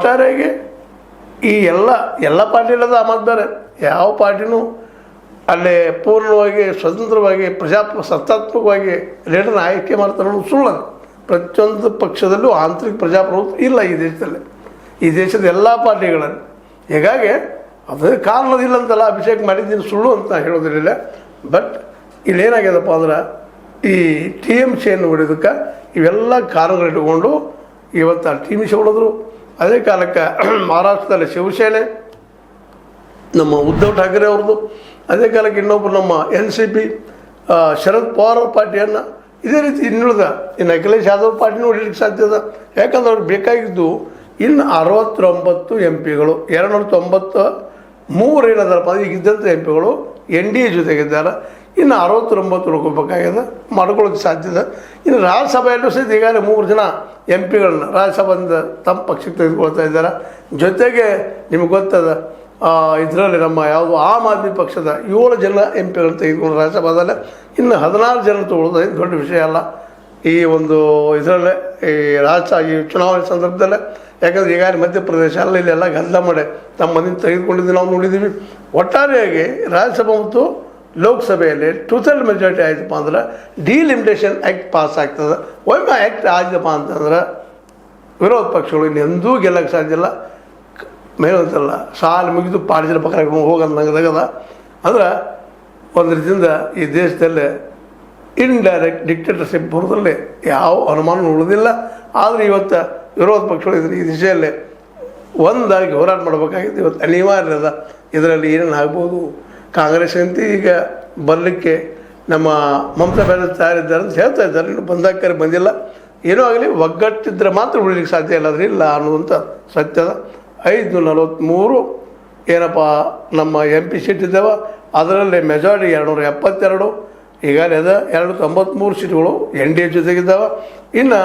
ಒಟ್ಟಾರೆಯಾಗಿ ಈ ಎಲ್ಲ ಪಾರ್ಟಿಯಲ್ಲದ ಬೇರೆ ಯಾವ ಪಾರ್ಟಿನೂ ಅಲ್ಲೇ ಪೂರ್ಣವಾಗಿ ಸ್ವತಂತ್ರವಾಗಿ ಸತ್ತಾತ್ಮಕವಾಗಿ ಲೀಡರ್ನ ಆಯ್ಕೆ ಮಾಡ್ತಾರೆ ಅನ್ನೋದು ಸುಳ್ಳು. ಪ್ರತಿಯೊಂದು ಪಕ್ಷದಲ್ಲೂ ಆಂತರಿಕ ಪ್ರಜಾಪ್ರಭುತ್ವ ಇಲ್ಲ ಈ ದೇಶದಲ್ಲಿ, ಈ ದೇಶದ ಎಲ್ಲ ಪಾರ್ಟಿಗಳಲ್ಲಿ. ಹೀಗಾಗಿ ಅದು ಕಾರಣದಿಲ್ಲ ಅಂತಲ್ಲ ಅಭಿಷೇಕ್ ಮಾಡಿದ್ದೀನಿ ಸುಳ್ಳು ಅಂತ ಹೇಳೋದಿರಲಿಲ್ಲ. ಬಟ್ ಇಲ್ಲೇನಾಗ್ಯದಪ್ಪ ಅಂದ್ರೆ ಈ TMCಯನ್ನು ಹೊಡೆಯೋದಕ್ಕೆ ಇವೆಲ್ಲ ಕಾರಣಗಳಿಟ್ಕೊಂಡು ಇವತ್ತು TMC ಹೊಡೆದ್ರು. ಅದೇ ಕಾಲಕ್ಕೆ ಮಹಾರಾಷ್ಟ್ರದಲ್ಲಿ ಶಿವಸೇನೆ ನಮ್ಮ ಉದ್ಧವ್ ಠಾಕ್ರೆ ಅವ್ರದ್ದು, ಅದೇ ಕಾಲಕ್ಕೆ ಇನ್ನೊಬ್ಬರು ನಮ್ಮ NCP ಶರದ್ ಪವಾರ್ ಪಾರ್ಟಿಯನ್ನು, ಇದೇ ರೀತಿ ಇನ್ನುಳಿದ ಇನ್ನು ಅಖಿಲೇಶ್ ಯಾದವ್ ಪಾರ್ಟಿನೂ ಹೊಡಿಲಿಕ್ಕೆ ಸಾಧ್ಯದ. ಯಾಕಂದ್ರೆ ಅವ್ರಿಗೆ ಬೇಕಾಗಿದ್ದು ಇನ್ನು 69 MP ಗಳು, 293 ಏನದಾರಪ್ಪ ಈಗ ಇದ್ದಂಥ MP ಗಳು NDA ಜೊತೆಗಿದ್ದಾರೆ. ಇನ್ನು 69 ಉಳ್ಕೋಬೇಕಾಗ್ಯದ, ಮಾಡ್ಕೊಳ್ಳೋಕ್ಕೆ ಸಾಧ್ಯದ. ಇನ್ನು ರಾಜ್ಯಸಭೆಯಲ್ಲೂ ಸಹಿತ ಈಗಾಗಲೇ 3 ಜನ MP ಗಳನ್ನ ರಾಜ್ಯಸಭೆಯಿಂದ ತಮ್ಮ ಪಕ್ಷಕ್ಕೆ ತೆಗೆದುಕೊಳ್ತಾ ಇದ್ದಾರೆ. ಜೊತೆಗೆ ನಿಮಗೆ ಗೊತ್ತದ ಇದರಲ್ಲಿ ನಮ್ಮ ಯಾವುದು ಆಮ್ ಆದ್ಮಿ ಪಕ್ಷದ 7 ಜನ MP ಗಳನ್ನ ತೆಗೆದುಕೊಂಡು ರಾಜ್ಯಸಭಾದಲ್ಲೇ, ಇನ್ನು 16 ಜನ ತೊಗೊಳ್ಳೋದು ಏನು ದೊಡ್ಡ ವಿಷಯ ಅಲ್ಲ ಈ ಒಂದು ಇದರಲ್ಲೇ ಈ ಚುನಾವಣೆ ಸಂದರ್ಭದಲ್ಲೇ. ಯಾಕಂದರೆ ಈಗಾಗಲೇ ಮಧ್ಯಪ್ರದೇಶ ಇಲ್ಲೆಲ್ಲ ಗದ್ದಲ ಮಾಡಿ ತಮ್ಮ ಮಂದಿನ ತೆಗೆದುಕೊಂಡಿದ್ದು ನಾವು ನೋಡಿದ್ದೀವಿ. ಒಟ್ಟಾರೆಯಾಗಿ ರಾಜ್ಯಸಭೆ ಮತ್ತು ಲೋಕಸಭೆಯಲ್ಲಿ 2/3 ಮೆಜಾರಿಟಿ ಆಯ್ತಪ್ಪ ಅಂದ್ರೆ ಡಿಲಿಮಿಟೇಷನ್ ಆ್ಯಕ್ಟ್ ಪಾಸ್ ಆಗ್ತದೆ. ಒಮ್ಮೆ ಆ್ಯಕ್ಟ್ ಆಯ್ತಪ್ಪ ಅಂತಂದ್ರೆ ವಿರೋಧ ಪಕ್ಷಗಳು ಇನ್ನೆಂದೂ ಗೆಲ್ಲಕ್ಕೆ ಸಾಧ್ಯ ಇಲ್ಲ. ಮೇಲಂತಲ್ಲ ಸಾಲು ಮುಗಿದು ಪಾಡಿಸಿದ ಪಕ್ಕ ಹೋಗಂದಂಗದ ಅಂದ್ರೆ ಒಂದು ರೀತಿಯಿಂದ ಈ ದೇಶದಲ್ಲಿ ಇಂಡೈರೆಕ್ಟ್ ಡಿಕ್ಟೇಟರ್ಶಿಪ್ ಬರೋದ್ರಲ್ಲಿ ಯಾವ ಅನುಮಾನ ಉಳಿದಿಲ್ಲ. ಆದರೆ ಇವತ್ತು ವಿರೋಧ ಪಕ್ಷಗಳು ಈ ದಿಶೆಯಲ್ಲಿ ಒಂದಾಗಿ ಹೋರಾಟ ಮಾಡಬೇಕಾಗಿತ್ತು. ಇವತ್ತು ಅನಿವಾರ್ಯದ ಇದರಲ್ಲಿ ಏನೇನು ಆಗ್ಬೋದು. ಕಾಂಗ್ರೆಸ್ ಅಂತ ಈಗ ಬರಲಿಕ್ಕೆ ನಮ್ಮ ಮಮತಾ ಬ್ಯಾನರ್ಜಿ ತಯಾರಿದ್ದಾರೆ ಅಂತ ಹೇಳ್ತಾ ಇದ್ದಾರೆ. ಇನ್ನು ಬಂದಾಕರೆ ಬಂದಿಲ್ಲ. ಏನೂ ಆಗಲಿ ಒಗ್ಗಟ್ಟಿದ್ರೆ ಮಾತ್ರ ಉಳಿಲಿಕ್ಕೆ ಸಾಧ್ಯ ಇಲ್ಲ, ಇಲ್ಲ ಅನ್ನೋದಂಥ ಸತ್ಯದ. 543 ಏನಪ್ಪ ನಮ್ಮ MP ಸೀಟ್ ಇದ್ದಾವೆ, ಅದರಲ್ಲಿ ಮೆಜಾರಿಟಿ 272, ಈಗಾಗಲೇ ಅದ 293 ಸೀಟ್ಗಳು NDA ಜೊತೆಗಿದ್ದಾವೆ. ಇನ್ನು